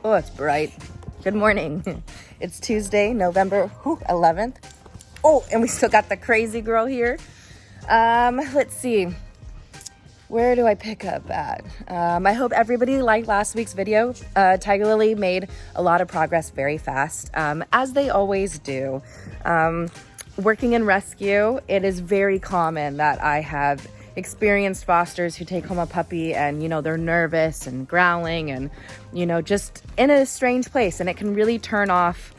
Oh, it's bright. Good morning. It's Tuesday, November 11th. Oh, and we still got the crazy girl here. Let's see. Where do I pick up at? I hope everybody liked last week's video. Tiger Lily made a lot of progress very fast, as they always do. Working in rescue, it is very common that I have experienced fosters who take home a puppy and, you know, they're nervous and growling and, you know, just in a strange place. And it can really turn off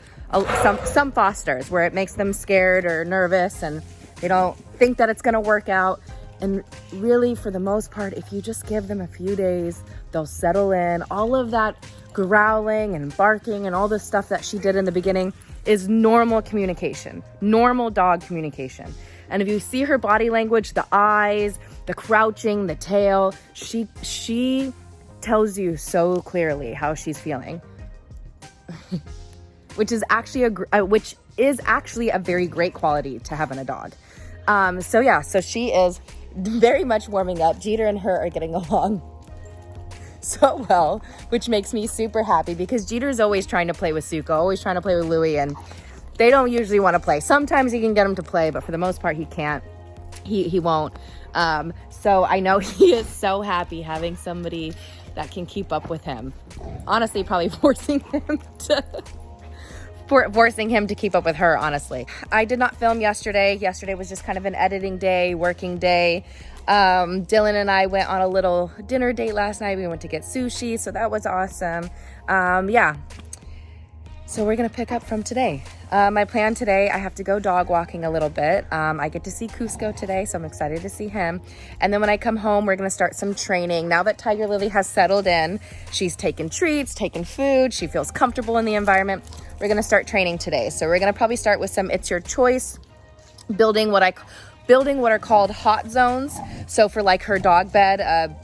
some fosters where it makes them scared or nervous and they don't think that it's going to work out. And really, for the most part, if you just give them a few days, they'll settle in. All of that growling and barking and all the stuff that she did in the beginning is normal communication, normal dog communication. And if you see her body language, the eyes, the crouching, the tail, she tells you so clearly how she's feeling, which is actually a very great quality to have in a dog. So she is very much warming up. Jeter and her are getting along so well, which makes me super happy because Jeter's always trying to play with Suka, always trying to play with Louie, and they don't usually want to play. Sometimes he can get him to play, but for the most part, he can't. He won't. So I know he is so happy having somebody that can keep up with him. Honestly, probably forcing him to keep up with her, honestly. I did not film yesterday. Yesterday was just kind of an editing day, working day. Dylan and I went on a little dinner date last night. We went to get sushi, so that was awesome. So we're gonna pick up from today. My plan today, I have to go dog walking a little bit. I get to see Cusco today, so I'm excited to see him. And then when I come home, we're gonna start some training. Now that Tiger Lily has settled in, she's taken treats, taken food, she feels comfortable in the environment. We're gonna start training today. So we're gonna probably start with some It's Your Choice, building what are called hot zones. So for like her dog bed,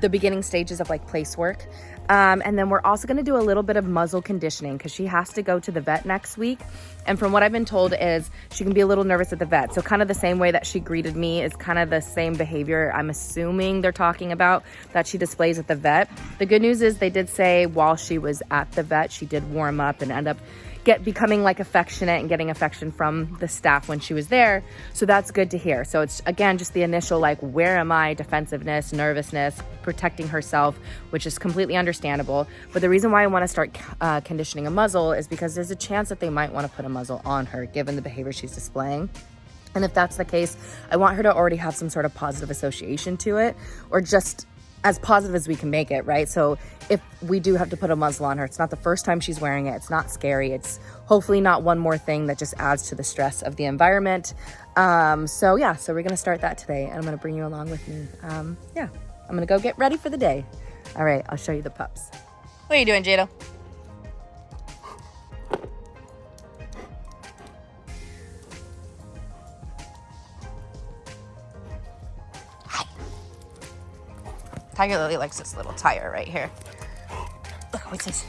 the beginning stages of like place work. And then we're also going to do a little bit of muzzle conditioning because she has to go to the vet next week. And from what I've been told is she can be a little nervous at the vet. So kind of the same way that she greeted me is kind of the same behavior I'm assuming they're talking about that she displays at the vet. The good news is they did say while she was at the vet, she did warm up and end up becoming like affectionate and getting affection from the staff when she was there. So that's good to hear. So it's again, just the initial like, where am I? Defensiveness, nervousness, protecting herself, which is completely understandable. But the reason why I want to start conditioning a muzzle is because there's a chance that they might want to put a muzzle on her given the behavior she's displaying. And if that's the case, I want her to already have some sort of positive association to it, or just as positive as we can make it, right? So if we do have to put a muzzle on her, it's not the first time she's wearing it. It's not scary. It's hopefully not one more thing that just adds to the stress of the environment. So we're gonna start that today and I'm gonna bring you along with me. I'm gonna go get ready for the day. All right, I'll show you the pups. What are you doing, Jado? Tiger Lily likes this little tire right here. What's this?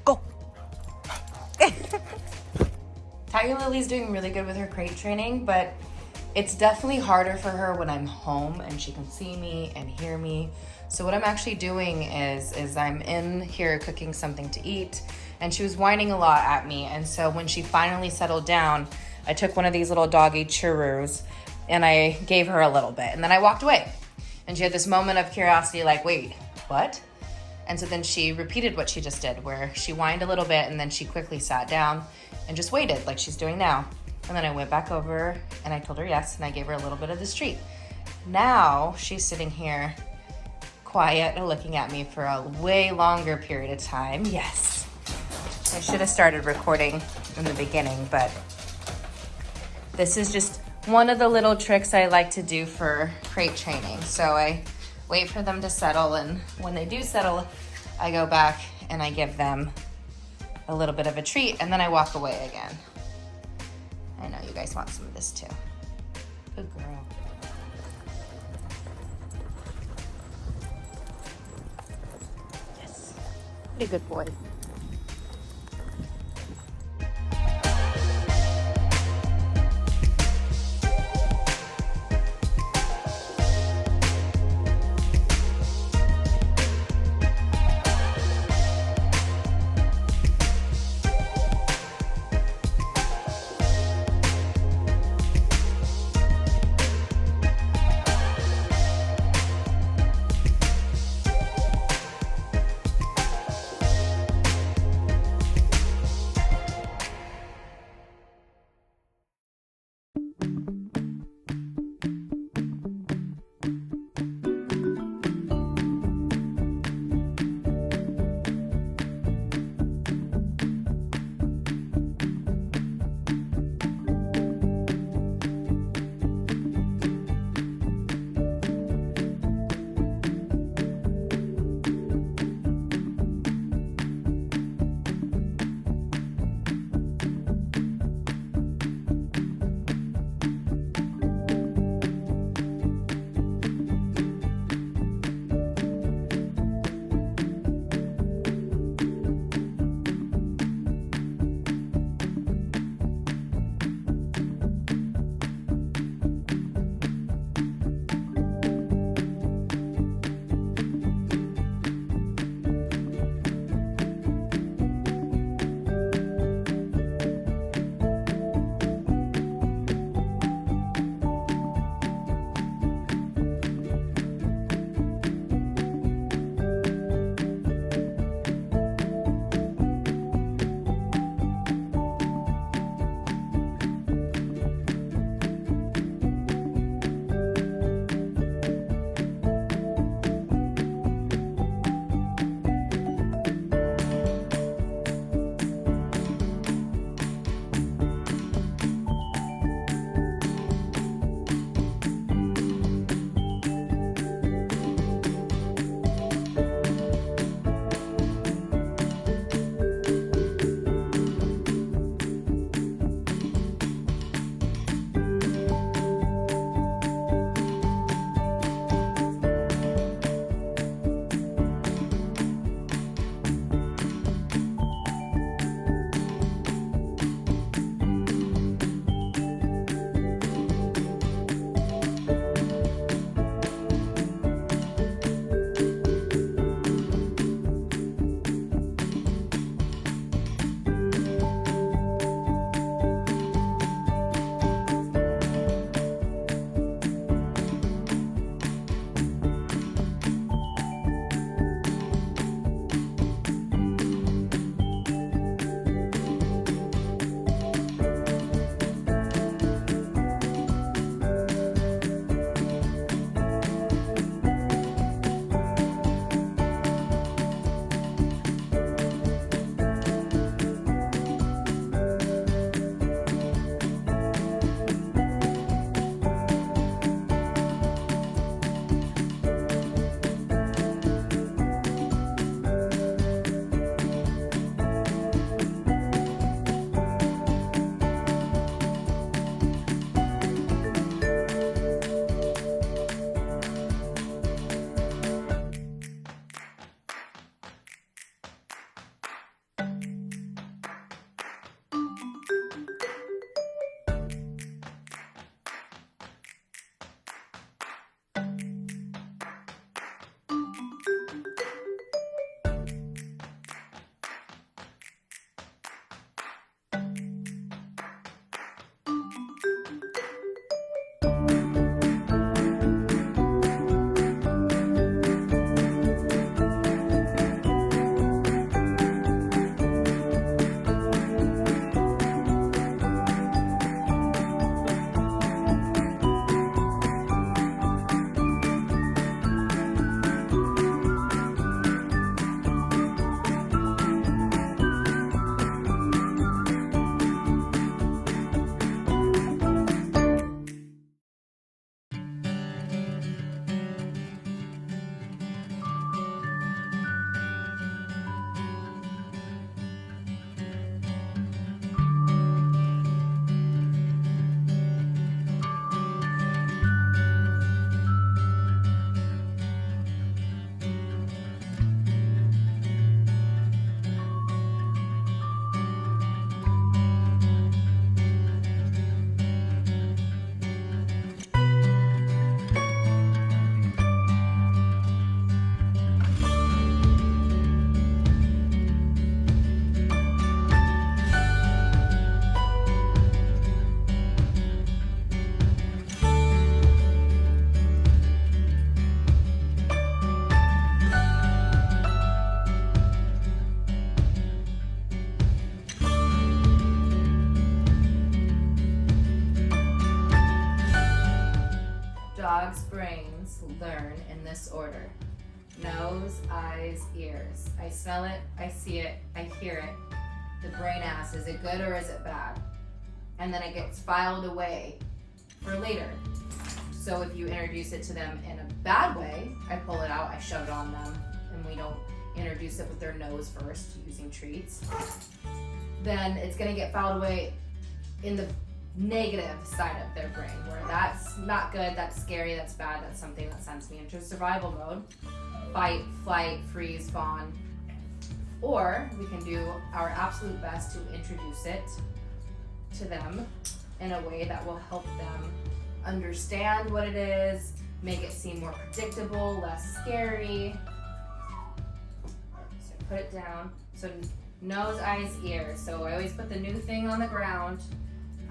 Go. Tiger Lily's doing really good with her crate training, but it's definitely harder for her when I'm home and she can see me and hear me. So what I'm actually doing is I'm in here cooking something to eat and she was whining a lot at me. And so when she finally settled down, I took one of these little doggy churros and I gave her a little bit and then I walked away. And she had this moment of curiosity like, wait, what? And so then she repeated what she just did, where she whined a little bit and then she quickly sat down and just waited like she's doing now. And then I went back over and I told her yes, and I gave her a little bit of this treat. Now she's sitting here quiet and looking at me for a way longer period of time. Yes, I should have started recording in the beginning, but this is just one of the little tricks I like to do for crate training. So I wait for them to settle, and when they do settle, I go back and I give them a little bit of a treat, and then I walk away again. I know you guys want some of this too. Good girl. Be a good boy. order. Nose, eyes, ears. I smell it, I see it, I hear it. The brain asks, is it good or is it bad? And then it gets filed away for later. So if you introduce it to them in a bad way, I pull it out, I shove it on them, and we don't introduce it with their nose first using treats, then it's gonna get filed away in the negative side of their brain, where that's not good, that's scary, that's bad, that's something that sends me into survival mode. Fight, flight, freeze, fawn. Or we can do our absolute best to introduce it to them in a way that will help them understand what it is, make it seem more predictable, less scary. So put it down. So nose, eyes, ears. So I always put the new thing on the ground.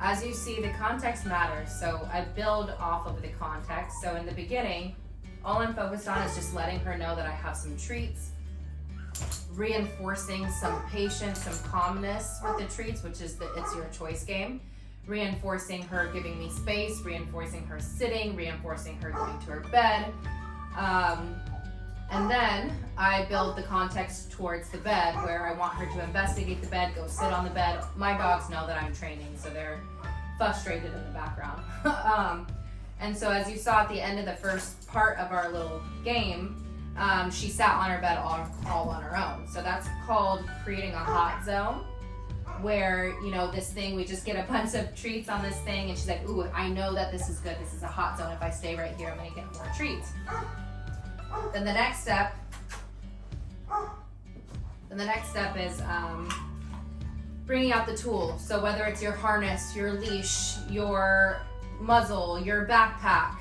As you see, the context matters. So I build off of the context. So in the beginning, all I'm focused on is just letting her know that I have some treats, reinforcing some patience, some calmness with the treats, which is the it's your choice game. Reinforcing her giving me space, reinforcing her sitting, reinforcing her going to her bed. And then I build the context towards the bed, where I want her to investigate the bed, go sit on the bed. My dogs know that I'm training, so they're frustrated in the background. And so as you saw at the end of the first part of our little game, she sat on her bed all on her own. So that's called creating a hot zone, where, you know, this thing, we just get a bunch of treats on this thing, and she's like, ooh, I know that this is good. This is a hot zone. If I stay right here, I'm gonna get more treats. Then the next step is bringing out the tool. So whether it's your harness, your leash, your muzzle, your backpack,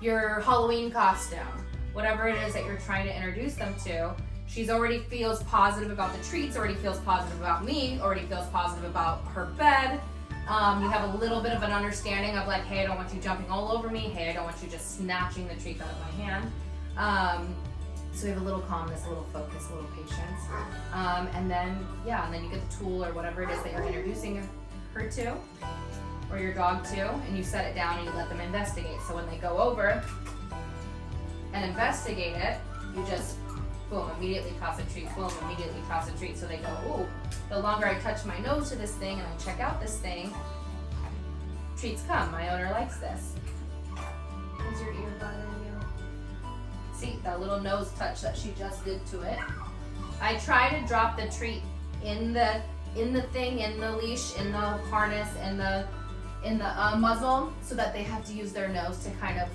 your Halloween costume, whatever it is that you're trying to introduce them to, she's already feels positive about the treats, already feels positive about me, already feels positive about her bed. You have a little bit of an understanding of like, hey, I don't want you jumping all over me. Hey, I don't want you just snatching the treats out of my hand. So we have a little calmness, a little focus, a little patience. And then you get the tool or whatever it is that you're introducing her to, or your dog to, and you set it down and you let them investigate. So when they go over and investigate it, you just, boom, immediately toss a treat, boom, immediately toss a treat. So they go, ooh, the longer I touch my nose to this thing and I check out this thing, treats come. My owner likes this. Is your ear bothering you? See, that little nose touch that she just did to it. I try to drop the treat in the thing, in the leash, in the harness, in the muzzle, so that they have to use their nose to kind of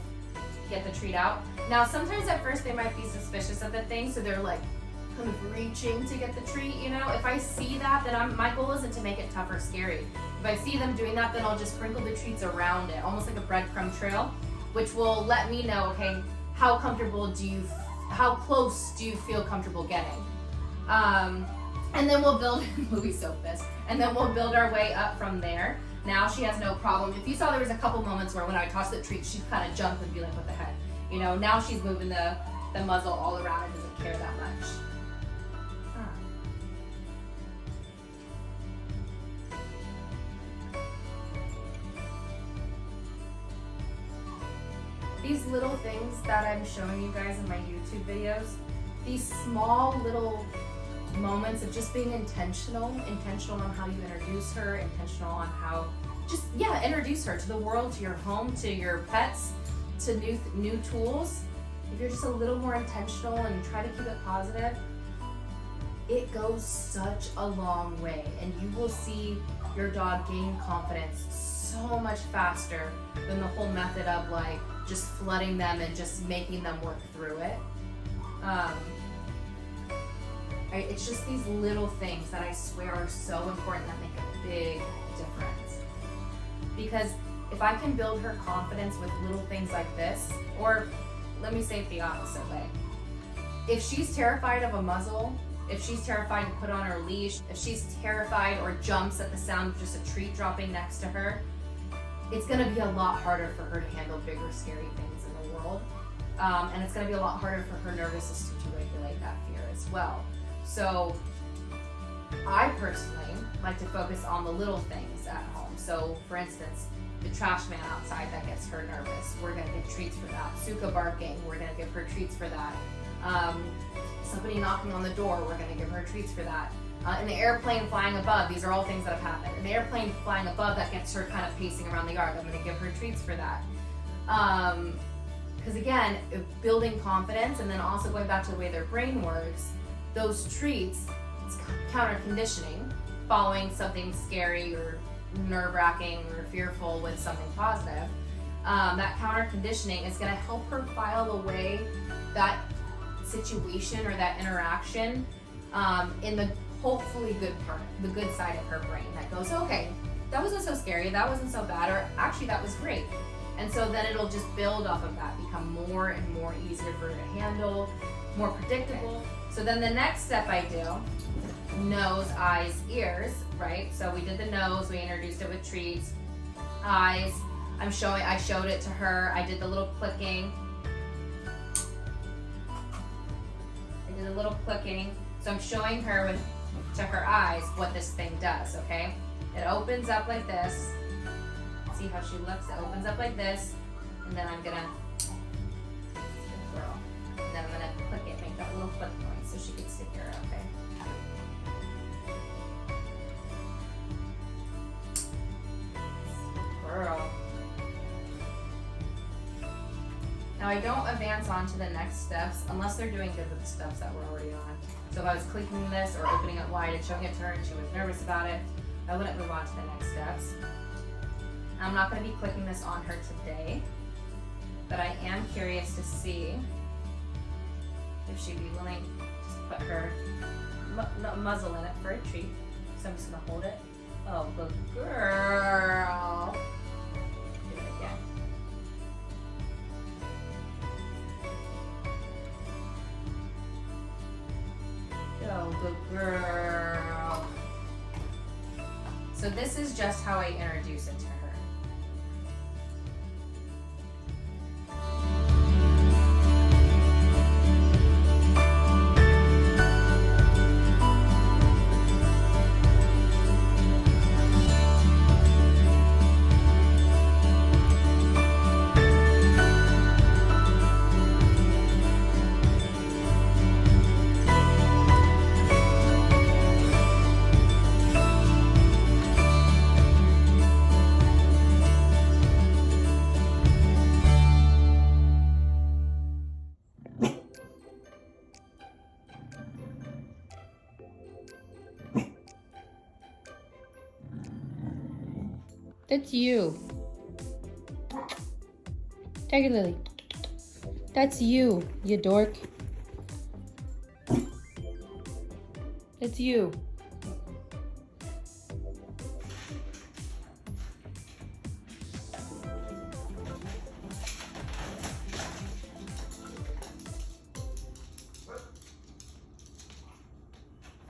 get the treat out. Now, sometimes at first they might be suspicious of the thing, so they're like kind of reaching to get the treat, you know? If I see that, then my goal isn't to make it tough or scary. If I see them doing that, then I'll just sprinkle the treats around it, almost like a breadcrumb trail, which will let me know, okay, how close do you feel comfortable getting? And then we'll build, Louie's so pissed, and then we'll build our way up from there. Now she has no problem. If you saw, there was a couple moments where when I tossed the treat, she'd kind of jump and be like, what the heck? You know, now she's moving the muzzle all around and doesn't care that much. These little things that I'm showing you guys in my YouTube videos, these small little moments of just being intentional on how you introduce her, intentional on how, introduce her to the world, to your home, to your pets, to new tools. If you're just a little more intentional and you try to keep it positive, it goes such a long way, and you will see your dog gain confidence so much faster than the whole method of like just flooding them and just making them work through it. It's just these little things that I swear are so important that make a big difference. Because if I can build her confidence with little things like this, or let me say it the opposite way. If she's terrified of a muzzle, if she's terrified to put on her leash, if she's terrified or jumps at the sound of just a treat dropping next to her, it's gonna be a lot harder for her to handle bigger, scary things in the world. And it's gonna be a lot harder for her nervous system to regulate that fear as well. So I personally like to focus on the little things at home. So for instance, the trash man outside that gets her nervous, we're gonna give treats for that. Suka barking, we're gonna give her treats for that. Somebody knocking on the door, we're gonna give her treats for that. An airplane flying above, these are all things that have happened. An airplane flying above that gets her kind of pacing around the yard, I'm gonna give her treats for that. Because again, building confidence, and then also going back to the way their brain works, those treats, it's counter conditioning, following something scary or nerve-wracking or fearful with something positive. That counter conditioning is going to help her file away that situation or that interaction in the hopefully good part, the good side of her brain that goes, okay, that wasn't so scary, that wasn't so bad, or actually that was great. And so then it'll just build off of that, become more and more easier for her to handle, more predictable. So then the next step I do, nose, eyes, ears, right? So we did the nose, we introduced it with treats. Eyes, I showed it to her, I did the little clicking. So I'm showing her to her eyes what this thing does, okay? It opens up like this. See how she looks? It opens up like this, and then I'm gonna, good girl. And then I'm gonna click it, make that little click noise so she can sit here, okay? Girl. Now I don't advance on to the next steps unless they're doing good with the steps that we're already on. So if I was clicking this or opening it wide and showing it to her and she was nervous about it, I wouldn't move on to the next steps. I'm not going to be clicking this on her today, but I am curious to see if she'd be willing to put her muzzle in it for a treat. So I'm just going to hold it. Oh, good girl. Do it again. Oh, good girl. So this is just how I introduce it to her. That's you. Tiger Lily. That's you, you dork. That's you.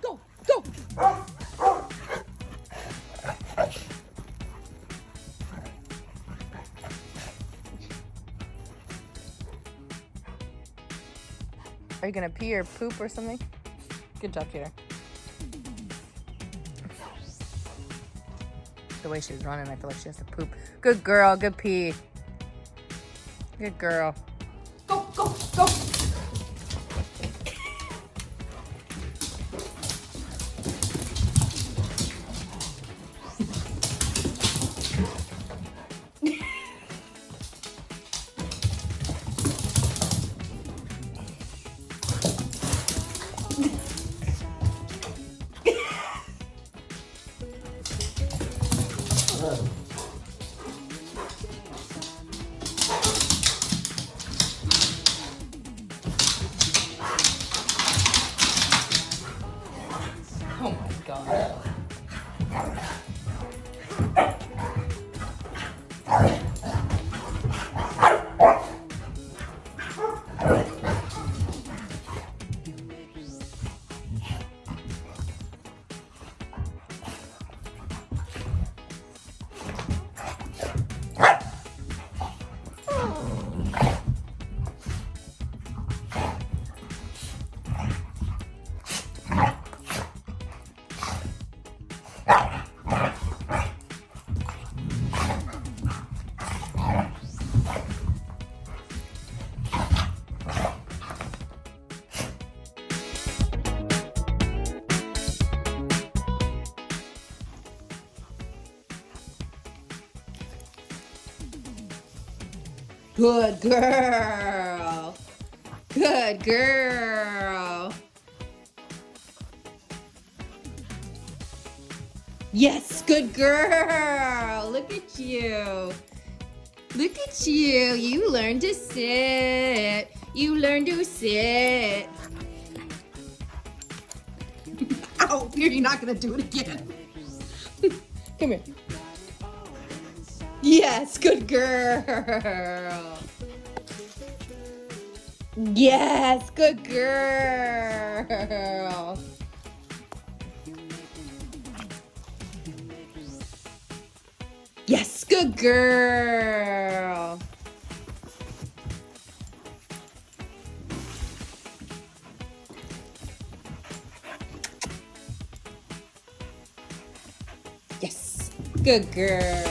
Go, go. Are you gonna pee or poop or something? Good job, Peter. The way she's running, I feel like she has to poop. Good girl, good pee. Good girl. Go, go, go. Good girl. Good girl. Yes, good girl. Look at you. Look at you. You learned to sit. You learned to sit. Ow, you're not going to do it again. Come here. Yes, good girl. Yes, good girl. Yes, good girl. Yes, good girl.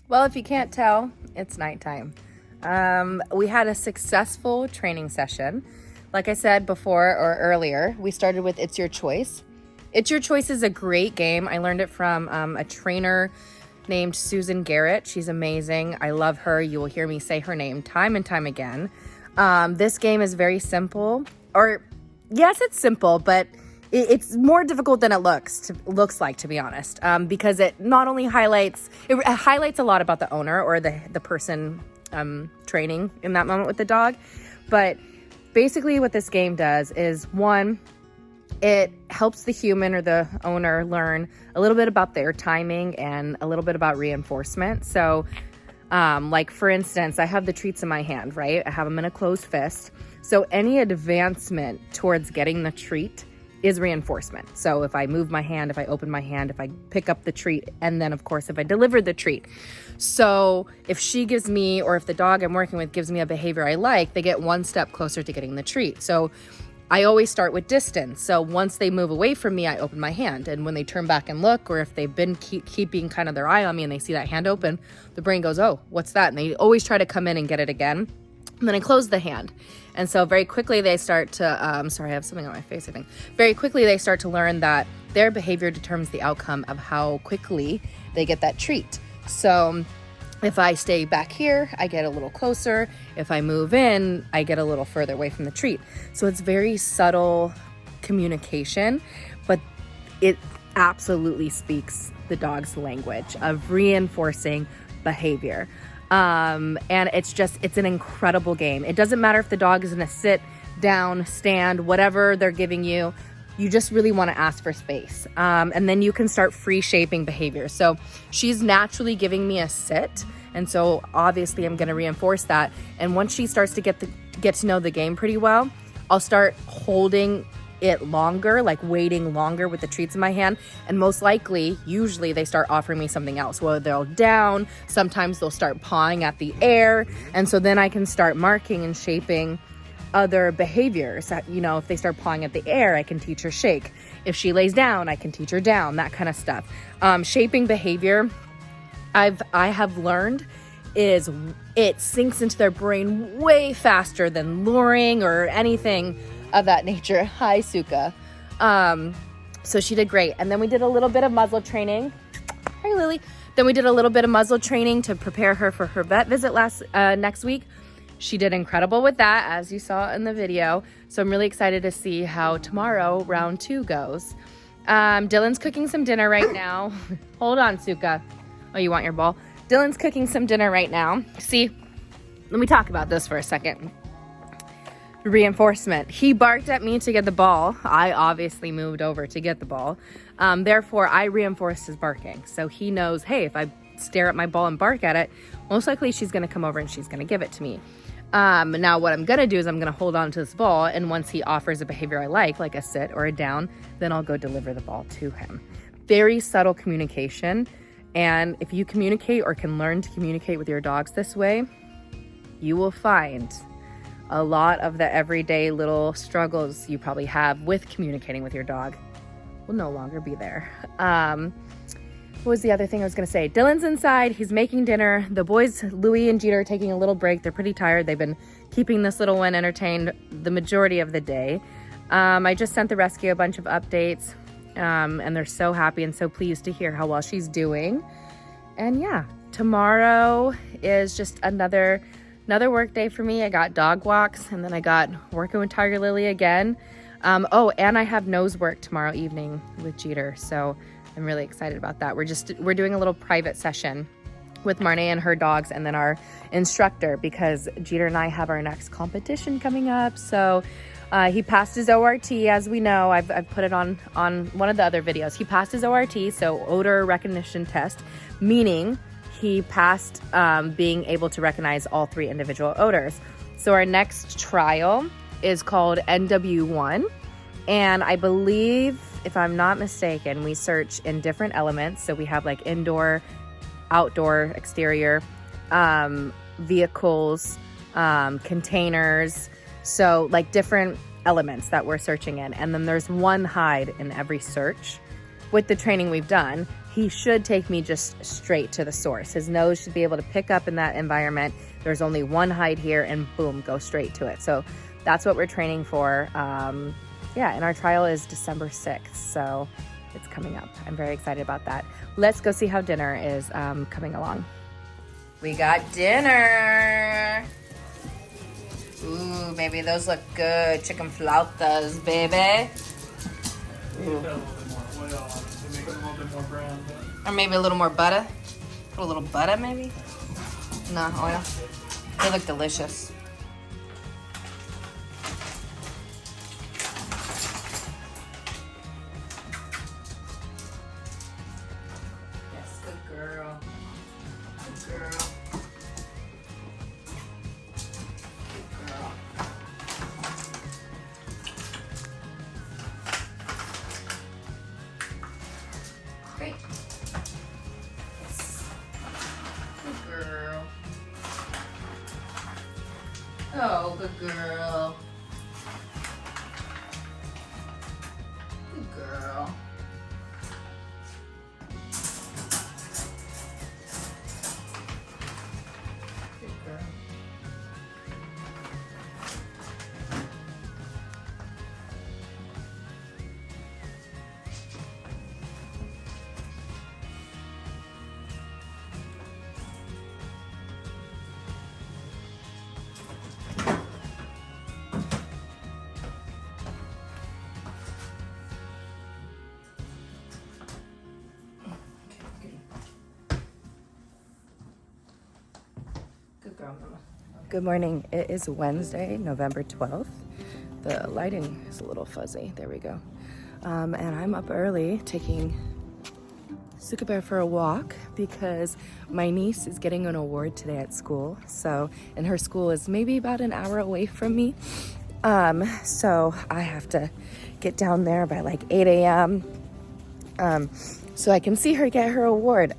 Well, if you can't tell, it's nighttime. We had a successful training session. Like I said before or earlier, we started with It's Your Choice. It's Your Choice is a great game. I learned it from a trainer named Susan Garrett. She's amazing. I love her. You will hear me say her name time and time again. This game is very simple. Or, yes, it's simple, but it's more difficult than it looks like, to be honest, because it not only highlights a lot about the owner or the person training in that moment with the dog, but basically what this game does is, one, it helps the human or the owner learn a little bit about their timing and a little bit about reinforcement. So like for instance, I have the treats in my hand, right? I have them in a closed fist. So any advancement towards getting the treat is reinforcement. So if I move my hand, if I open my hand, if I pick up the treat, and then of course if I deliver the treat. So if she gives me, or if the dog I'm working with gives me a behavior I like, they get one step closer to getting the treat. So I always start with distance. So once they move away from me, I open my hand. And when they turn back and look, or if they've been keeping kind of their eye on me and they see that hand open, the brain goes, oh, what's that? And they always try to come in and get it again. And then I close the hand. And so very quickly they start to, sorry, I have something on my face, I think. Very quickly they start to learn that their behavior determines the outcome of how quickly they get that treat. So if I stay back here, I get a little closer. If I move in, I get a little further away from the treat. So it's very subtle communication, but it absolutely speaks the dog's language of reinforcing behavior. And it's an incredible game. It doesn't matter if the dog is in a sit, down, stand, whatever they're giving you. You just really want to ask for space. And then you can start free shaping behavior. So she's naturally giving me a sit. And so obviously I'm going to reinforce that. And once she starts to get to know the game pretty well, I'll start holding it longer, like waiting longer with the treats in my hand. And most likely, usually they start offering me something else. Well, they'll down, sometimes they'll start pawing at the air. And so then I can start marking and shaping other behaviors. You know, if they start pawing at the air, I can teach her shake. If she lays down, I can teach her down, that kind of stuff. Shaping behavior, I have learned is it sinks into their brain way faster than luring or anything of that nature. Hi, Suka. So she did great. And then we did a little bit of muzzle training. Hi, Lily. Then we did a little bit of muzzle training to prepare her for her vet visit next week. She did incredible with that, as you saw in the video. So I'm really excited to see how tomorrow round 2 goes. Dylan's cooking some dinner right now. Hold on, Suka. Oh, you want your ball? Dylan's cooking some dinner right now. See, let me talk about this for a second. Reinforcement. He barked at me to get the ball. I obviously moved over to get the ball. Therefore, I reinforced his barking. So he knows, hey, if I stare at my ball and bark at it, most likely she's going to come over and she's going to give it to me. Now what I'm gonna do is I'm gonna hold on to this ball, and once he offers a behavior I like a sit or a down, then I'll go deliver the ball to him. Very subtle communication. And if you communicate or can learn to communicate with your dogs this way, you will find a lot of the everyday little struggles you probably have with communicating with your dog will no longer be there. What was the other thing I was gonna say? Dylan's inside, he's making dinner. The boys, Louie and Jeter, are taking a little break. They're pretty tired. They've been keeping this little one entertained the majority of the day. I just sent the rescue a bunch of updates, and they're so happy and so pleased to hear how well she's doing. And yeah, tomorrow is just another work day for me. I got dog walks, and then I got working with Tiger Lily again. Oh, and I have nose work tomorrow evening with Jeter, so I'm really excited about that. We're doing a little private session with Marnay and her dogs, and then our instructor, because Jeter and I have our next competition coming up. So he passed his ORT, as we know. I've put it on one of the other videos. He passed his ORT, so odor recognition test, meaning he passed being able to recognize all 3 individual odors. So our next trial is called NW1, and I believe, if I'm not mistaken, we search in different elements. So we have like indoor, outdoor, exterior, vehicles, containers, so like different elements that we're searching in. And then there's one hide in every search. With the training we've done, he should take me just straight to the source. His nose should be able to pick up in that environment. There's only one hide here, and boom, go straight to it. So that's what we're training for. Yeah, and our trial is December 6th, so it's coming up. I'm very excited about that. Let's go see how dinner is coming along. We got dinner. Ooh, baby, those look good. Chicken flautas, baby. Ooh. Or maybe a little more butter. Put a little butter, maybe? No, oil. They look delicious. Yes, good girl. Good girl. Good girl. Great. Good girl. Oh, good girl. Good girl. Good girl. Good girl, Mama. Good morning. It is Wednesday, November 12th. The lighting is a little fuzzy. There we go. And I'm up early taking Suka Bear for a walk because my niece is getting an award today at school. So, and her school is maybe about an hour away from me. So I have to get down there by like 8 a.m. So I can see her get her award.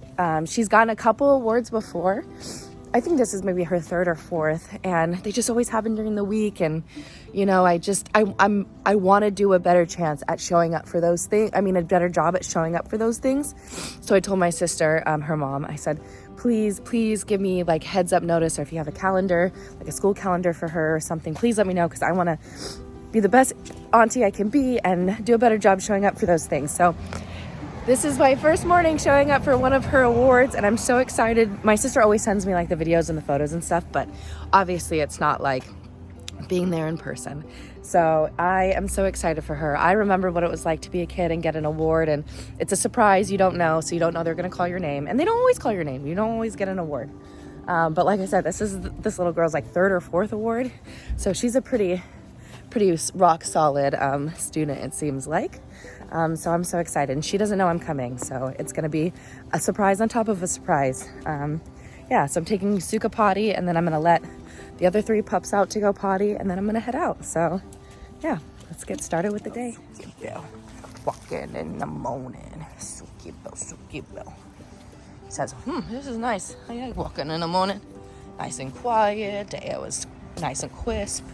She's gotten a couple awards before. I think this is maybe her 3rd or 4th, and they just always happen during the week. And, you know, I want to do a better chance at showing up for those things. I mean, a better job at showing up for those things. So I told my sister, her mom, I said, please give me like heads up notice, or if you have a calendar, like a school calendar for her or something, please let me know, because I want to be the best auntie I can be and do a better job showing up for those things. So this is my first morning showing up for one of her awards, and I'm so excited. My sister always sends me like the videos and the photos and stuff, but obviously it's not like being there in person. So I am so excited for her. I remember what it was like to be a kid and get an award, and it's a surprise. You don't know, so you don't know they're gonna call your name, and they don't always call your name. You don't always get an award. But like I said, this little girl's like 3rd or 4th award, so she's a pretty rock solid student, it seems like. So I'm so excited, and she doesn't know I'm coming, so it's gonna be a surprise on top of a surprise. Yeah, so I'm taking Suka potty, and then I'm gonna let the other 3 pups out to go potty, and then I'm gonna head out. So yeah, let's get started with the day. Yeah, walking in the morning. So cute, so cute. Says, this is nice. I like walking in the morning. Nice and quiet. Day was nice and crisp.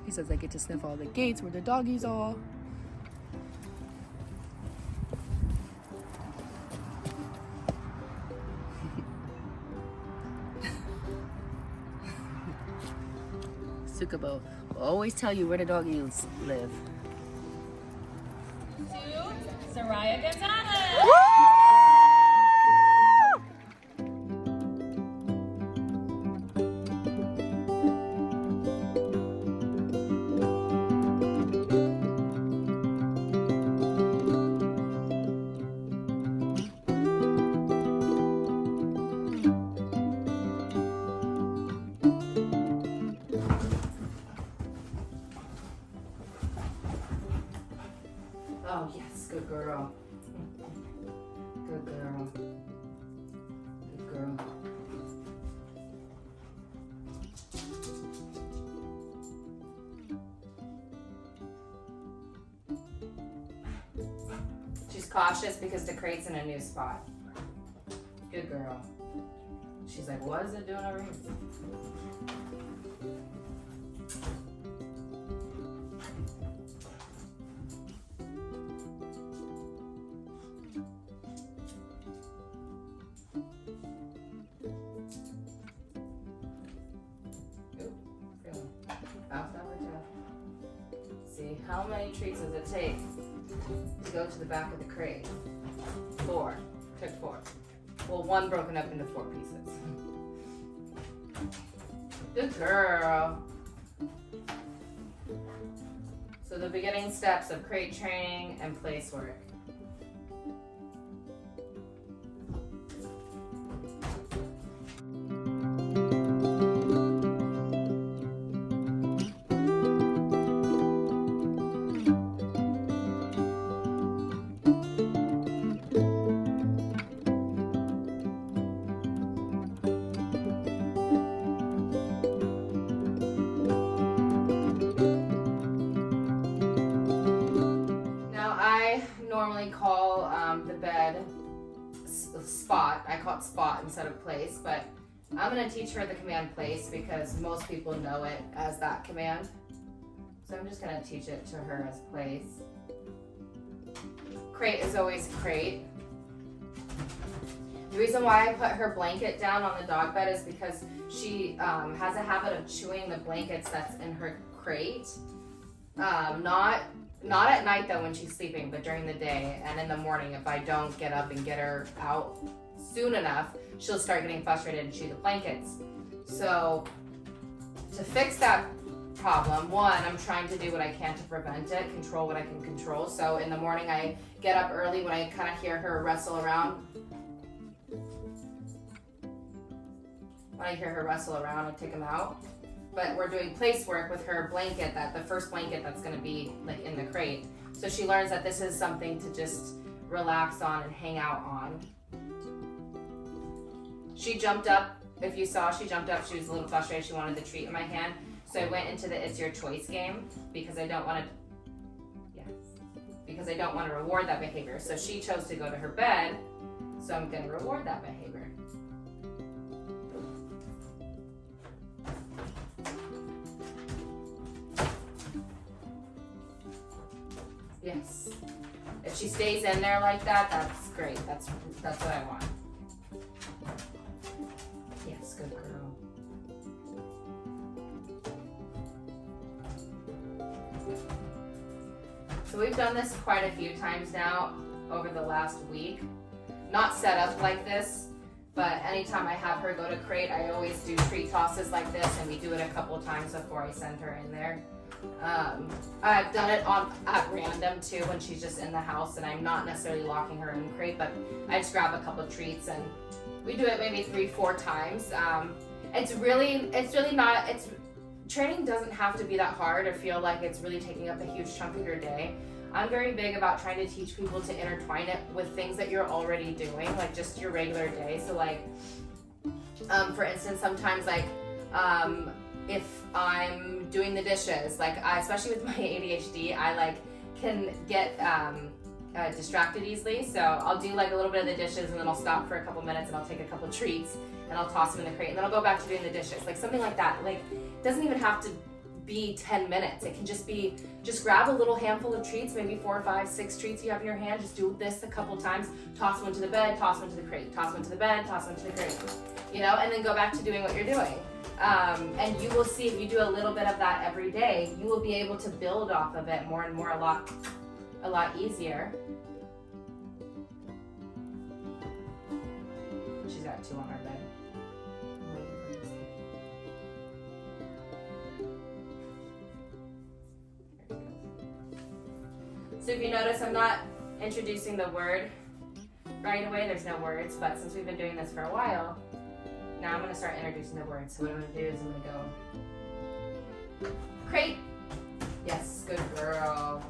He says I get to sniff all the gates where the doggies are. Sukabo will always tell you where the doggies live. To Soraya Gonzalez. Oh yes, good girl. Good girl. Good girl. She's cautious because the crate's in a new spot. Good girl. She's like, what is it doing over here? See, how many treats does it take to go to the back of the crate? 4. Took 4. Well, 1 broken up into 4 pieces. Good girl. So the beginning steps of crate training and place work. Normally call the bed spot. I call it spot instead of place, but I'm going to teach her the command place because most people know it as that command. So I'm just going to teach it to her as place. Crate is always crate. The reason why I put her blanket down on the dog bed is because she has a habit of chewing the blankets that's in her crate. Not at night though when she's sleeping, but during the day and in the morning if I don't get up and get her out soon enough, she'll start getting frustrated and chew the blankets. So to fix that problem, 1, I'm trying to do what I can to prevent it, control what I can control. So in the morning I get up early when I kind of hear her wrestle around. When I hear her wrestle around, I take them out. But we're doing place work with her blanket, the first blanket that's gonna be like in the crate. So she learns that this is something to just relax on and hang out on. She jumped up, if you saw, she jumped up, she was a little frustrated, she wanted the treat in my hand. So I went into the It's Your Choice game because I don't wanna reward that behavior. So she chose to go to her bed, so I'm gonna reward that behavior. Yes. If she stays in there like that, that's great. That's what I want. Yes, good girl. So we've done this quite a few times now over the last week. Not set up like this, but anytime I have her go to crate, I always do treat tosses like this, and we do it a couple times before I send her in there. I've done it at random too when she's just in the house and I'm not necessarily locking her in the crate, but I just grab a couple of treats and we do it maybe 3-4 times. It's really training doesn't have to be that hard or feel like it's really taking up a huge chunk of your day. I'm very big about trying to teach people to intertwine it with things that you're already doing, like just your regular day. So like, for instance, sometimes like, if I'm doing the dishes, like especially with my ADHD, I like can get distracted easily. So I'll do like a little bit of the dishes and then I'll stop for a couple minutes and I'll take a couple treats and I'll toss them in the crate and then I'll go back to doing the dishes, like something like that. Like it doesn't even have to be 10 minutes. It can just be, just grab a little handful of treats, maybe 4, 5, 6 treats you have in your hand. Just do this a couple times. Toss one to the bed, toss one to the crate, toss one to the bed, toss one to the crate, you know, and then go back to doing what you're doing. And you will see if you do a little bit of that every day, you will be able to build off of it more and more, a lot easier. She's got 2 on her bed. So if you notice, I'm not introducing the word right away. There's no words, but since we've been doing this for a while, now I'm going to start introducing the words. So what I'm going to do is I'm going to go crate. Yes, good girl.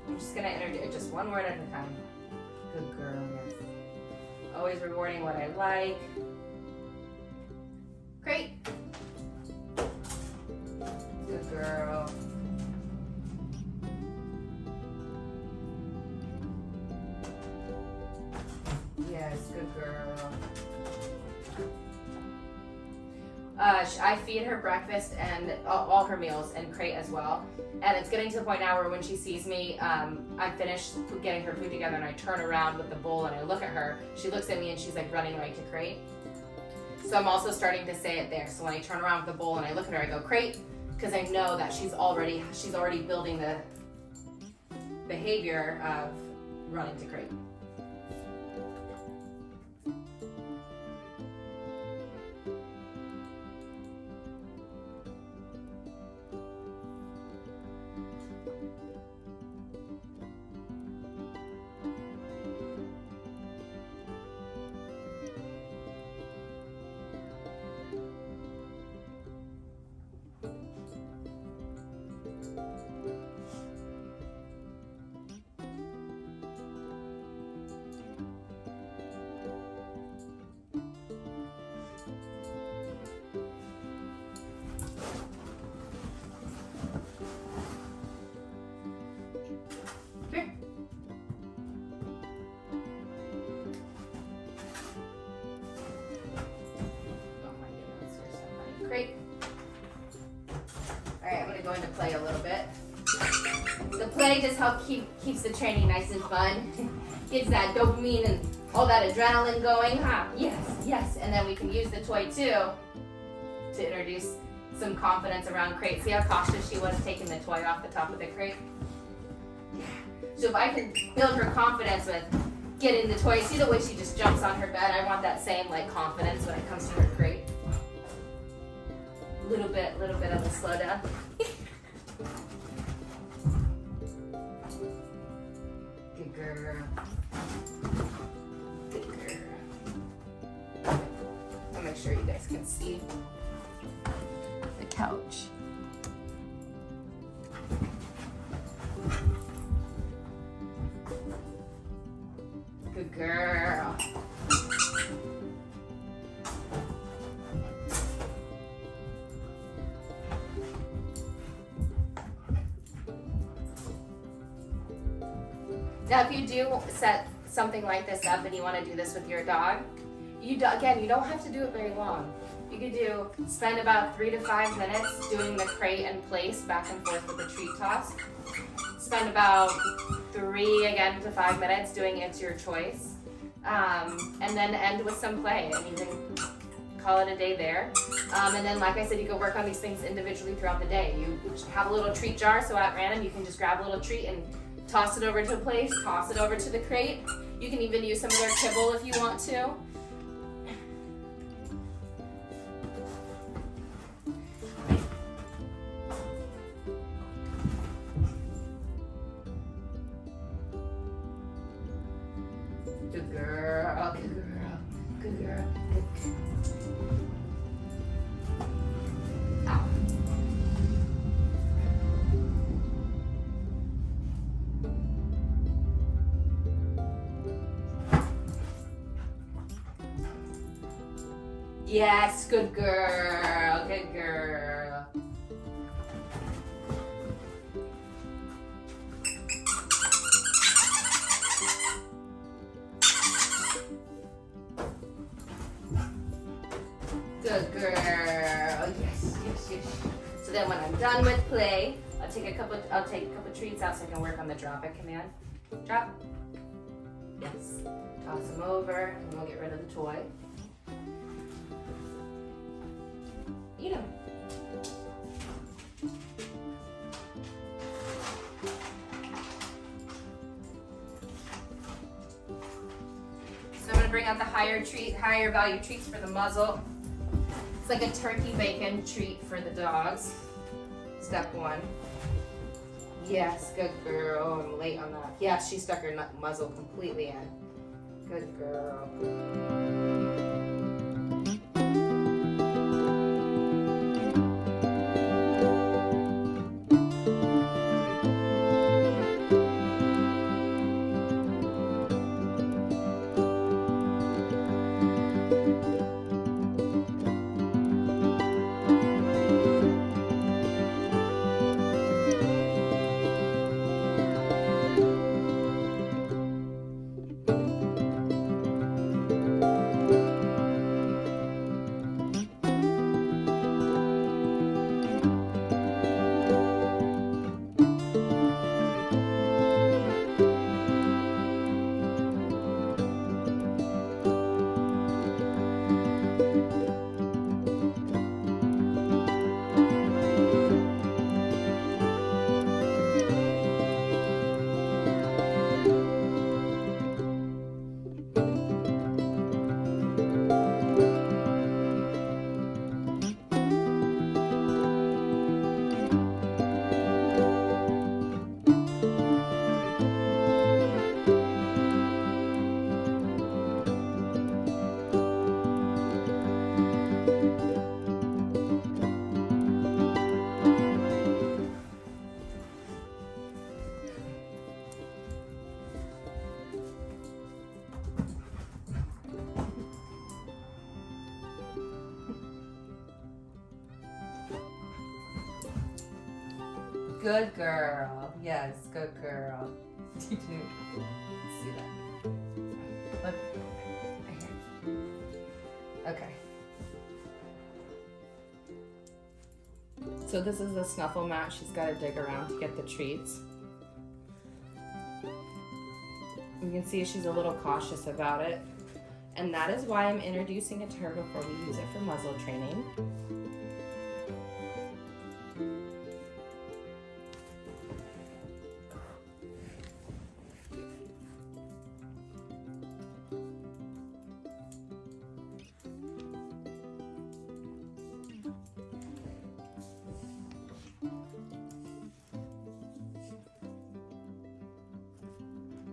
I'm just going to introduce just one word at a time. Good girl, yes. Always rewarding what I like. Crate. Good girl. Yes, good girl. I feed her breakfast and all her meals and crate as well. And it's getting to the point now where when she sees me, I'm finished getting her food together and I turn around with the bowl and I look at her. She looks at me and she's like running right to crate. So I'm also starting to say it there. So when I turn around with the bowl and I look at her, I go crate, because I know that she's already building the behavior of running to crate. Great. All right, I'm gonna go into play a little bit. The play just helps keeps the training nice and fun. Gets that dopamine and all that adrenaline going, huh? Yes, yes. And then we can use the toy too to introduce some confidence around crate. See how cautious she was taking the toy off the top of the crate? Yeah. So if I can build her confidence with getting the toy, see the way she just jumps on her bed? I want that same like confidence when it comes to her crate. Little bit of a slow down. Good girl. Good girl. I'll make sure you guys can see the couch. Good girl. Now, if you do set something like this up and you want to do this with your dog, you don't have to do it very long. You could spend about 3 to 5 minutes doing the crate and place back and forth with the treat toss. Spend about 3 again to 5 minutes doing It's Your Choice. And then end with some play and you can call it a day there. And then, like I said, you can work on these things individually throughout the day. You have a little treat jar, so at random you can just grab a little treat and toss it over to a place, toss it over to the crate. You can even use some of their kibble if you want to. Good girl, good girl. Yes, good girl, good girl. Good girl. Yes, yes, yes. So then when I'm done with play, I'll take a couple treats out so I can work on the drop it command. Drop. Yes. Toss them over and we'll get rid of the toy. Eat them. So I'm gonna bring out the higher value treats for the muzzle. It's like a turkey bacon treat for the dogs. Step 1. Yes, good girl. Oh, I'm late on that. Yeah, she stuck her muzzle completely in. Good girl. Good girl. Yes, good girl. Did you see that? Look. Right here. Okay. So this is the snuffle mat. She's got to dig around to get the treats. You can see she's a little cautious about it. And that is why I'm introducing it to her before we use it for muzzle training.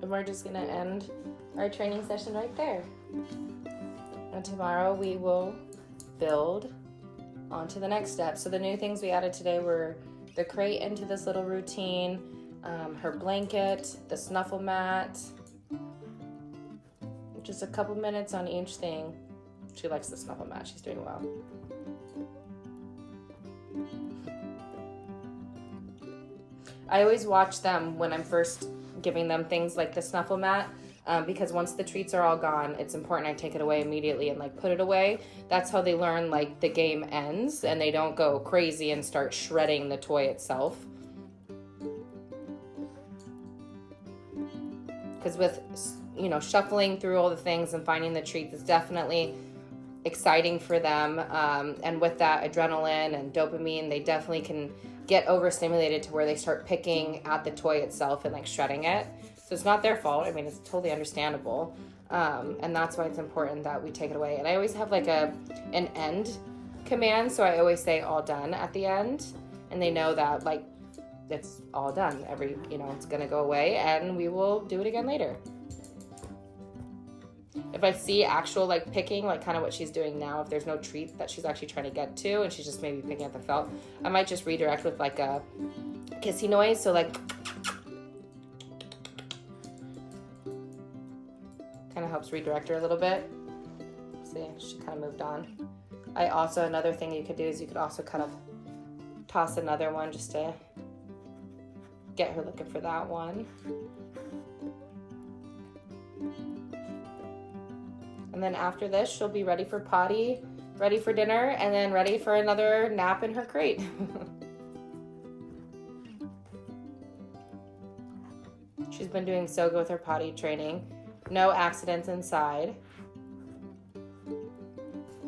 And we're just gonna end our training session right there. And tomorrow we will build on to the next step. So the new things we added today were the crate into this little routine, her blanket, the snuffle mat, just a couple minutes on each thing. She likes the snuffle mat, she's doing well. I always watch them when I'm first giving them things like the snuffle mat, because once the treats are all gone, it's important I take it away immediately and like put it away. That's how they learn like the game ends and they don't go crazy and start shredding the toy itself. Because with, you know, shuffling through all the things and finding the treats is definitely exciting for them, and with that adrenaline and dopamine, they definitely can get overstimulated to where they start picking at the toy itself and like shredding it. So it's not their fault. I mean, it's totally understandable, and that's why it's important that we take it away. And I always have like an end command, so I always say all done at the end, and they know that like it's all done. It's gonna go away and we will do it again later. If I see actual like picking, like kind of what she's doing now, if there's no treat that she's actually trying to get to and she's just maybe picking at the felt, I might just redirect with like a kissy noise. So like kind of helps redirect her a little bit. See, she kind of moved on. Another thing you could do is you could also kind of toss another one just to get her looking for that one. And then after this, she'll be ready for potty, ready for dinner, and then ready for another nap in her crate. She's been doing so good with her potty training. No accidents inside.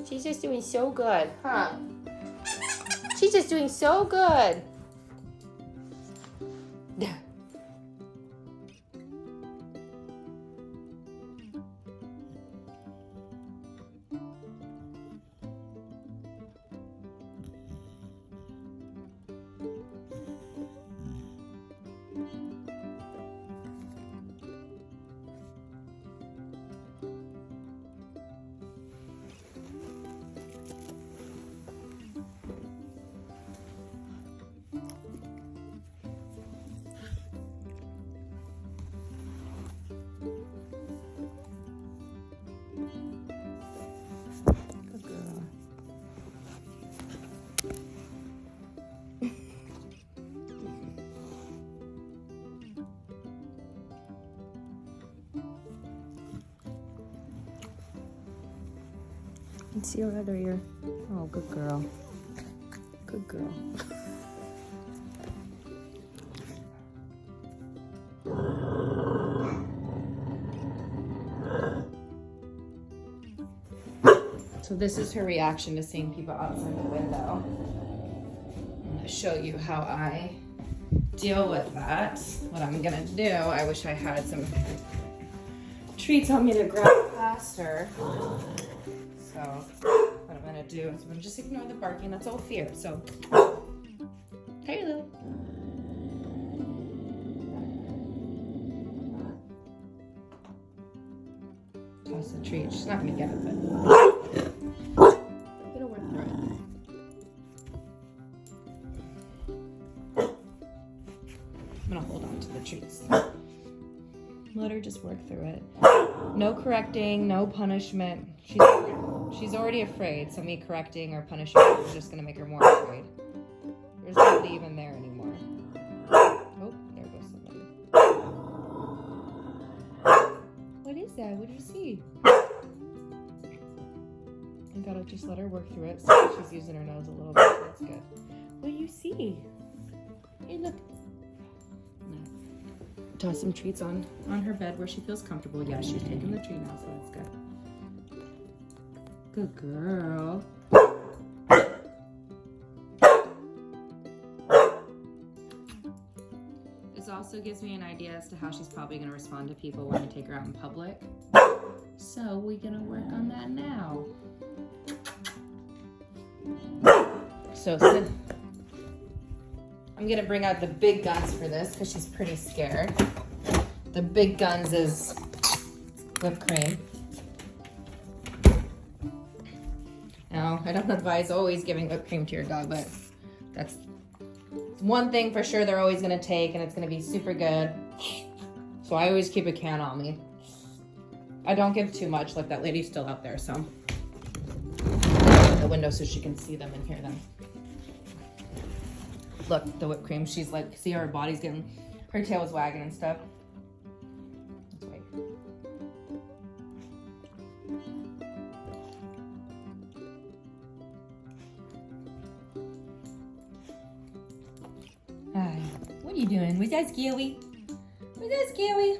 She's just doing so good, huh? She's just doing so good. Let's see what other ear. Oh, good girl. Good girl. So this is her reaction to seeing people outside the window. I'm gonna show you how I deal with that. What I'm gonna do, I wish I had some treats on me to grab faster. So what I'm gonna do is I'm gonna just ignore the barking. That's all fear. So, hey, Lily. Toss the treat. She's not gonna get it, but it'll work through it. I'm gonna hold on to the treats. Let her just work through it. No correcting, no punishment. She's already afraid, so me correcting or punishing her is just gonna make her more afraid. There's nobody even there anymore. Oh, there goes somebody. What is that? What do you see? I gotta just let her work through it. So she's using her nose a little bit, so that's good. What do you see? Hey, look. Toss some treats on her bed where she feels comfortable. Yeah, she's taking the treat now, so that's good. Good girl. This also gives me an idea as to how she's probably going to respond to people when I take her out in public. So we're going to work on that now. So I'm going to bring out the big guns for this because she's pretty scared. The big guns is whipped cream. Now, I don't advise always giving whipped cream to your dog, but that's one thing for sure they're always going to take, and it's going to be super good. So I always keep a can on me. I don't give too much, like that lady's still out there, so the window so she can see them and hear them. Look, the whipped cream, she's like, see how her body's getting, her tail's wagging and stuff. Let's wait. Hi, what are you doing? Was that scary? Was that scary?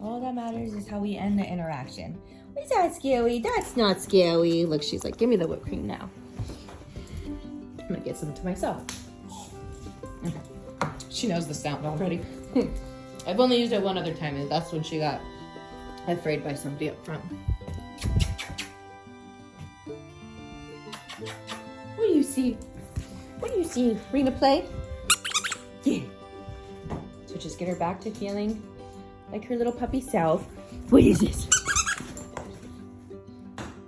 All that matters is how we end the interaction. Was that scary? That's not scary. Look, she's like, give me the whipped cream now. I'm gonna get some to myself. Okay. She knows the sound already. I've only used it one other time, and that's when she got afraid by somebody up front. What do you see? What do you see? Rena play? Yeah. So just get her back to feeling like her little puppy self. What is this?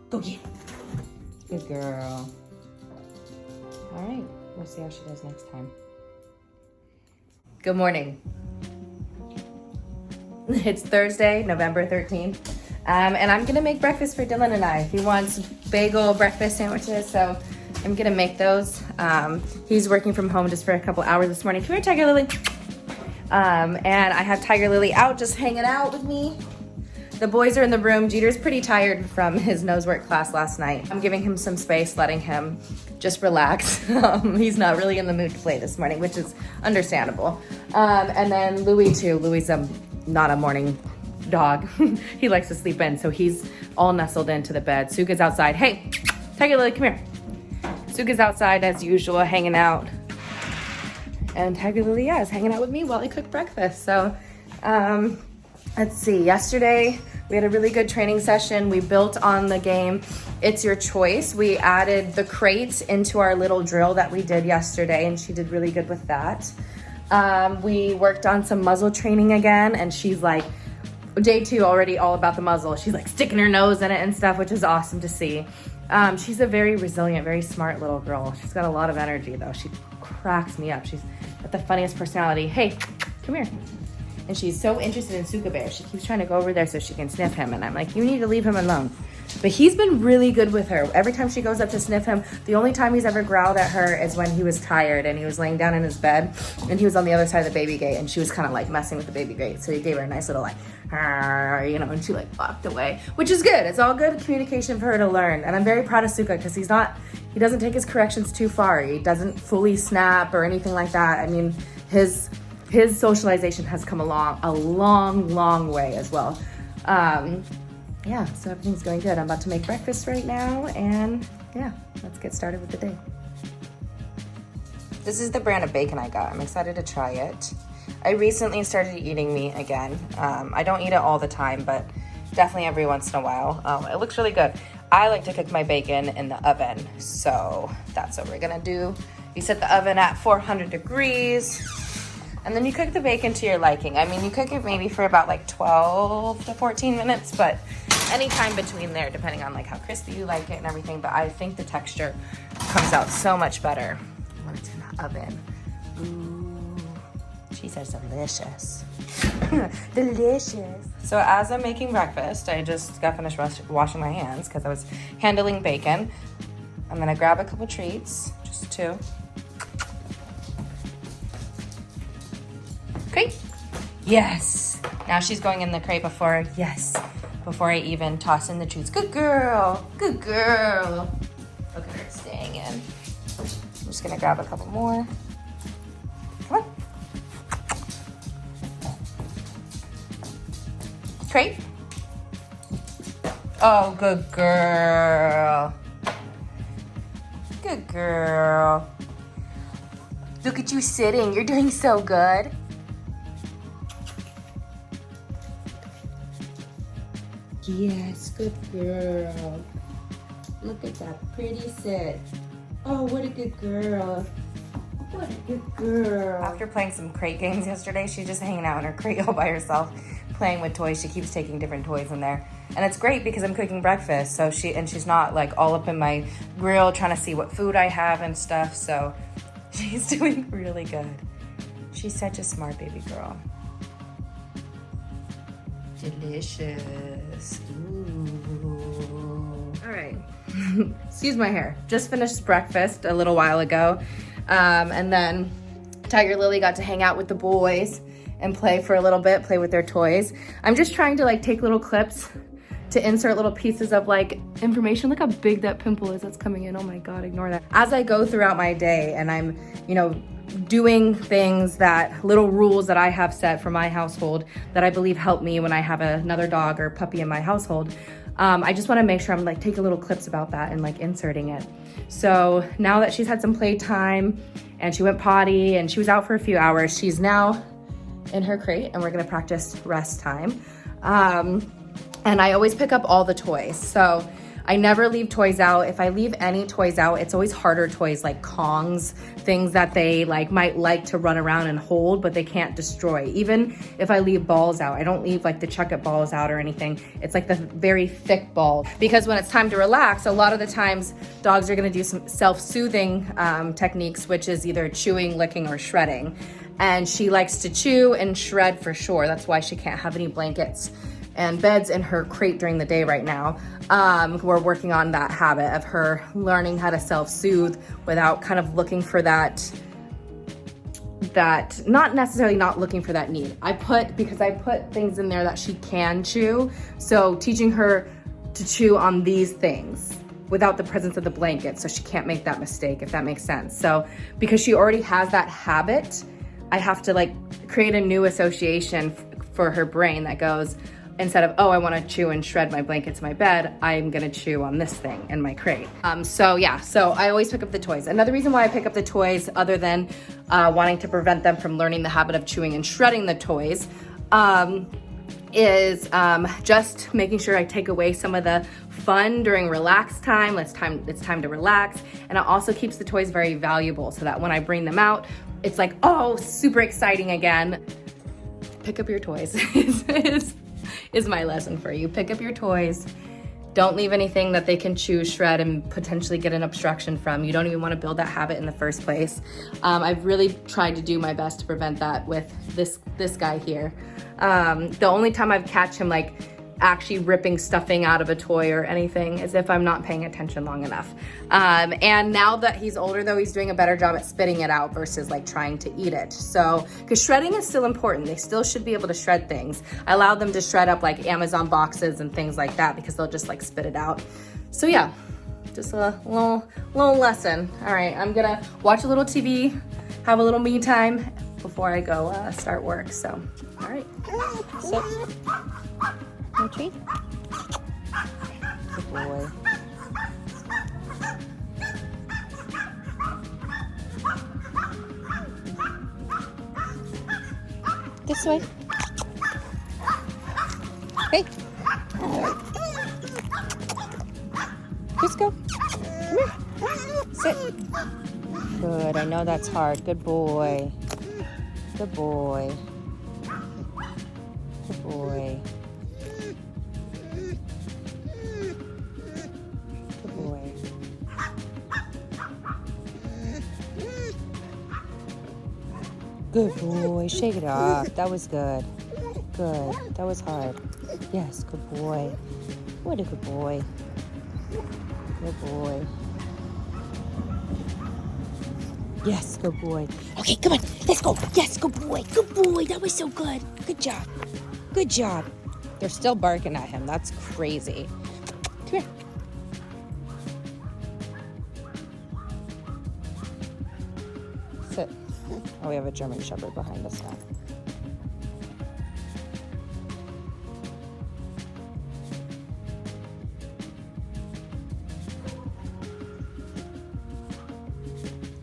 Go get it. Good girl. All right, we'll see how she does next time. Good morning. It's Thursday, November 13th, and I'm gonna make breakfast for Dylan and I. He wants bagel breakfast sandwiches, so I'm gonna make those. He's working from home just for a couple hours this morning. Come here, Tiger Lily. And I have Tiger Lily out just hanging out with me. The boys are in the room. Jeter's pretty tired from his nose work class last night. I'm giving him some space, letting him just relax. He's not really in the mood to play this morning, which is understandable. And then Louis too. Louis not a morning dog. He likes to sleep in, so he's all nestled into the bed. Suga's outside. Hey, Tiger Lily, come here. Suga's outside as usual, hanging out. And Tiger Lily, is hanging out with me while I cook breakfast. So, let's see. Yesterday, we had a really good training session. We built on the game It's Your Choice. We added the crates into our little drill that we did yesterday, and she did really good with that. We worked on some muzzle training again, and she's like, day 2 already all about the muzzle. She's like sticking her nose in it and stuff, which is awesome to see. She's a very resilient, very smart little girl. She's got a lot of energy though. She cracks me up. She's got the funniest personality. Hey, come here. And she's so interested in Suga Bear. She keeps trying to go over there so she can sniff him. And I'm like, you need to leave him alone. But he's been really good with her. Every time she goes up to sniff him, the only time he's ever growled at her is when he was tired and he was laying down in his bed and he was on the other side of the baby gate and she was kind of like messing with the baby gate. So he gave her a nice little like, and she like walked away, which is good. It's all good communication for her to learn. And I'm very proud of Suga because he doesn't take his corrections too far. He doesn't fully snap or anything like that. I mean, his socialization has come along a long way as well. Yeah, so everything's going good. I'm about to make breakfast right now, and yeah, let's get started with the day. This is the brand of bacon I got. I'm excited to try it. I recently started eating meat again. I don't eat it all the time, but definitely every once in a while. It looks really good. I like to cook my bacon in the oven, so that's what we're gonna do. You set the oven at 400 degrees. And then you cook the bacon to your liking. I mean, you cook it maybe for about like 12 to 14 minutes, but any time between there, depending on like how crispy you like it and everything. But I think the texture comes out so much better when it's in the oven. Ooh, she says delicious. Delicious. So as I'm making breakfast, I just got finished washing my hands because I was handling bacon. I'm gonna grab a couple treats, just 2. Crate? Yes. Now she's going in the crate before I even toss in the treats. Good girl. Good girl. Look at her staying in. I'm just gonna grab a couple more. Come on. Crate? Oh, good girl. Good girl. Look at you sitting. You're doing so good. Yes, good girl. Look at that pretty sit. Oh, what a good girl. What a good girl. After playing some crate games yesterday, she's just hanging out in her crate all by herself, playing with toys. She keeps taking different toys in there. And it's great because I'm cooking breakfast, so she's not like all up in my grill trying to see what food I have and stuff, so she's doing really good. She's such a smart baby girl. Delicious. Ooh. All right. Excuse my hair. Just finished breakfast a little while ago. And then Tiger Lily got to hang out with the boys and play for a little bit, play with their toys. I'm just trying to like take little clips to insert little pieces of like information. Look how big that pimple is that's coming in. Oh my God, ignore that. As I go throughout my day and I'm, doing things little rules that I have set for my household that I believe help me when I have another dog or puppy in my household. I just wanna make sure I'm like taking little clips about that and like inserting it. So now that she's had some playtime and she went potty and she was out for a few hours, she's now in her crate and we're gonna practice rest time. And I always pick up all the toys. So I never leave toys out. If I leave any toys out, it's always harder toys like Kongs, things that they might like to run around and hold, but they can't destroy. Even if I leave balls out, I don't leave like the Chuck It balls out or anything. It's like the very thick ball. Because when it's time to relax, a lot of the times dogs are gonna do some self-soothing techniques, which is either chewing, licking, or shredding. And she likes to chew and shred for sure. That's why she can't have any blankets and bed's in her crate during the day right now. We're working on that habit of her learning how to self-soothe without kind of looking for that not necessarily not looking for that need. Because I put things in there that she can chew. So teaching her to chew on these things without the presence of the blanket, so she can't make that mistake, if that makes sense. So because she already has that habit, I have to like create a new association for her brain that goes, instead of, oh, I want to chew and shred my blankets in my bed, I'm gonna chew on this thing in my crate. So I always pick up the toys. Another reason why I pick up the toys, other than wanting to prevent them from learning the habit of chewing and shredding the toys, is just making sure I take away some of the fun during relax time. It's time to relax. And it also keeps the toys very valuable so that when I bring them out, it's like, oh, super exciting again. Pick up your toys is my lesson for you. Pick up your toys. Don't leave anything that they can chew, shred, and potentially get an obstruction from. You don't even want to build that habit in the first place. I've really tried to do my best to prevent that with this guy here. The only time I've catch him like actually ripping stuffing out of a toy or anything is if I'm not paying attention long enough. And now that he's older though, he's doing a better job at spitting it out versus like trying to eat it. So, because shredding is still important. They still should be able to shred things. I allowed them to shred up like Amazon boxes and things like that because they'll just like spit it out. So yeah, just a little lesson. All right, I'm gonna watch a little TV, have a little me time before I go start work. So, all right, sit. No treat? Good boy. This way. Hey. Cusco. Come here. Sit. Good. I know that's hard. Good boy. Good boy. Good boy. Good boy, shake it off. That was good. Good, that was hard. Yes, good boy. What a good boy. Good boy. Yes, good boy. Okay, come on, let's go. Yes, good boy, good boy. That was so good. Good job, good job. They're still barking at him. That's crazy. Come here. Sit. Oh, we have a German Shepherd behind us now.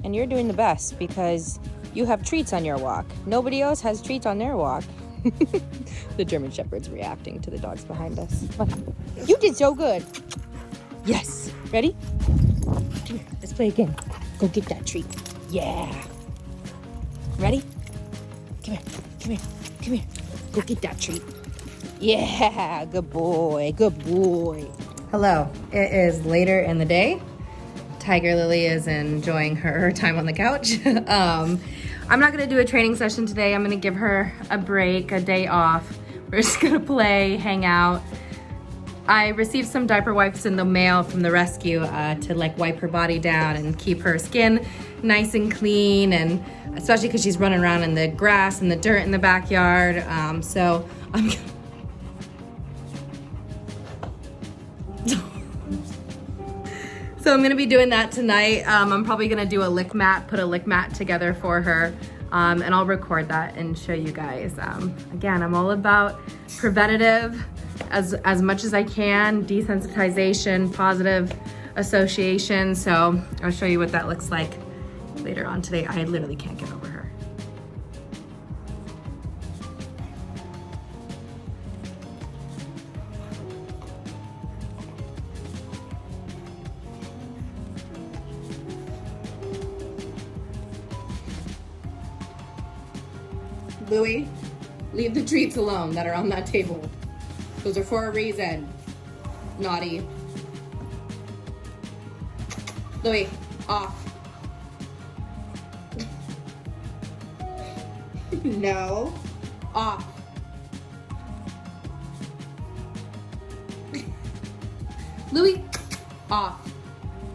And you're doing the best because you have treats on your walk. Nobody else has treats on their walk. The German Shepherd's reacting to the dogs behind us. You did so good. Yes. Ready? Come here. Let's play again. Go get that treat. Yeah. Ready? Come here, come here, come here. Go get that treat. Yeah, good boy, good boy. Hello, it is later in the day. Tiger Lily is enjoying her time on the couch. I'm not gonna do a training session today. I'm gonna give her a break, a day off. We're just gonna play, hang out. I received some diaper wipes in the mail from the rescue to like wipe her body down and keep her skin nice and clean, and especially because she's running around in the grass and the dirt in the backyard. So I'm gonna be doing that tonight. I'm probably gonna do a lick mat, put a lick mat together for her, and I'll record that and show you guys. Again, I'm all about preventative as much as I can, desensitization, positive association. So I'll show you what that looks like later on today. I literally can't get over her. Louie, leave the treats alone that are on that table. Those are for a reason. Naughty. Louie, off. No, off. Louis, off.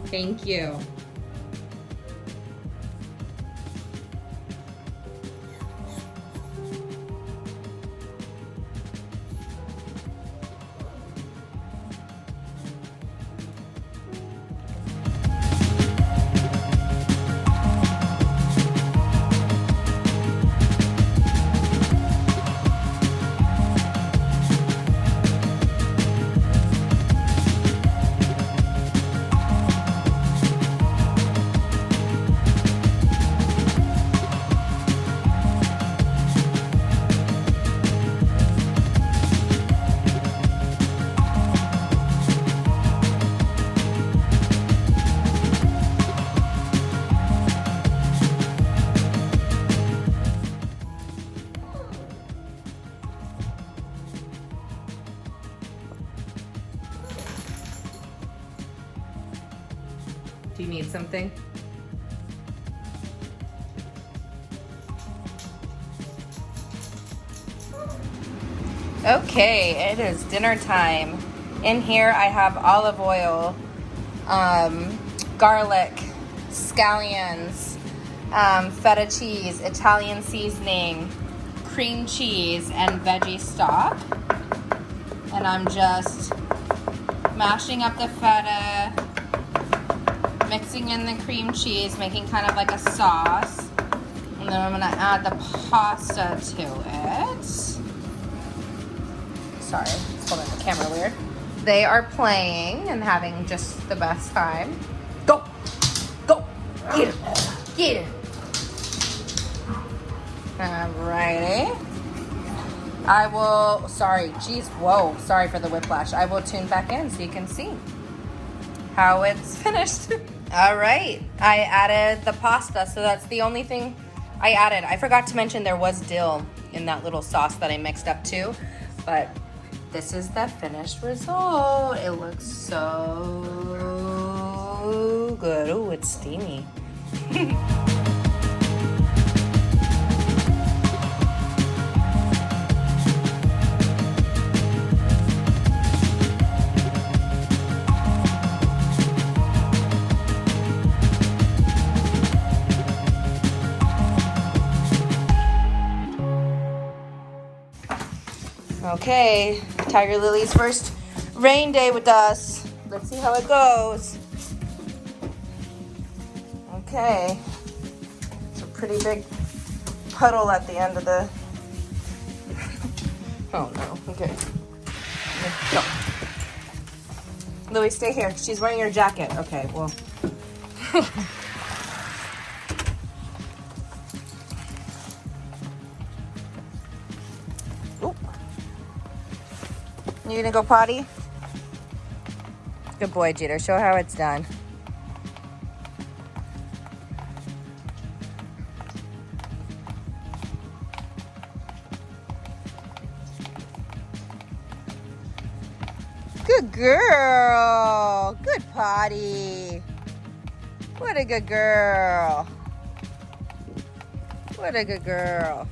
Thank you. Do you need something? Okay, it is dinner time. In here I have olive oil, garlic, scallions, feta cheese, Italian seasoning, cream cheese, and veggie stock. And I'm just mashing up the feta, mixing in the cream cheese, making kind of like a sauce. And then I'm gonna add the pasta to it. Sorry, it's holding the camera weird. They are playing and having just the best time. Go, go, get it, get it. Alrighty. I will, sorry, geez, whoa, sorry for the whiplash. I will tune back in so you can see how it's finished. All right, I added the pasta, so that's the only thing I added. I forgot to mention there was dill in that little sauce that I mixed up too, but this is the finished result. It looks so good. Oh, it's steamy. Okay, Tiger Lily's first rain day with us. Let's see how it goes. Okay, it's a pretty big puddle at the end of the... Oh no, okay. Go. Louie, stay here. She's wearing your jacket. Okay, well. You gonna go potty? Good boy, Jeter. Show how it's done. Good girl. Good potty. What a good girl. What a good girl.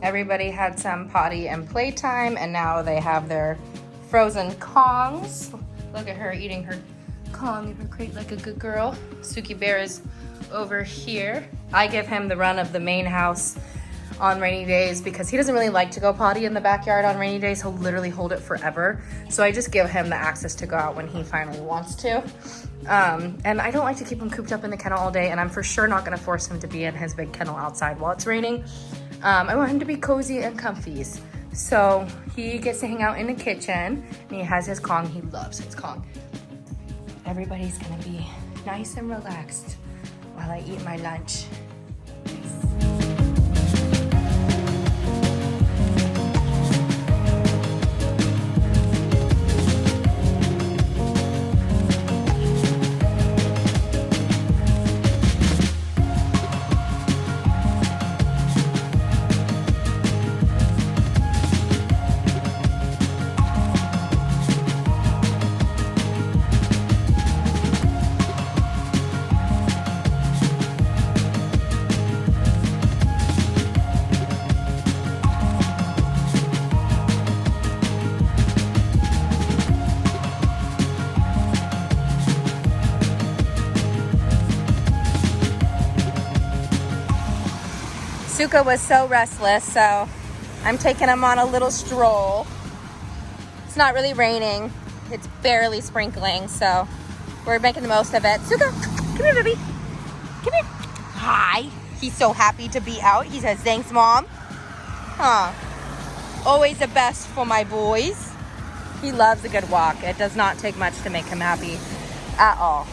Everybody had some potty and playtime, and now they have their frozen Kongs. Look at her eating her Kong in her crate like a good girl. Suki Bear is over here. I give him the run of the main house on rainy days because he doesn't really like to go potty in the backyard on rainy days. He'll literally hold it forever. So I just give him the access to go out when he finally wants to. And I don't like to keep him cooped up in the kennel all day, and I'm for sure not gonna force him to be in his big kennel outside while it's raining. I want him to be cozy and comfies. So he gets to hang out in the kitchen, and he has his Kong. He loves his Kong. Everybody's gonna be nice and relaxed while I eat my lunch. Suka was so restless, so I'm taking him on a little stroll. It's not really raining. It's barely sprinkling, so we're making the most of it. Suka, come here, baby. Come here. Hi. He's so happy to be out. He says, thanks, Mom. Huh. Always the best for my boys. He loves a good walk. It does not take much to make him happy at all.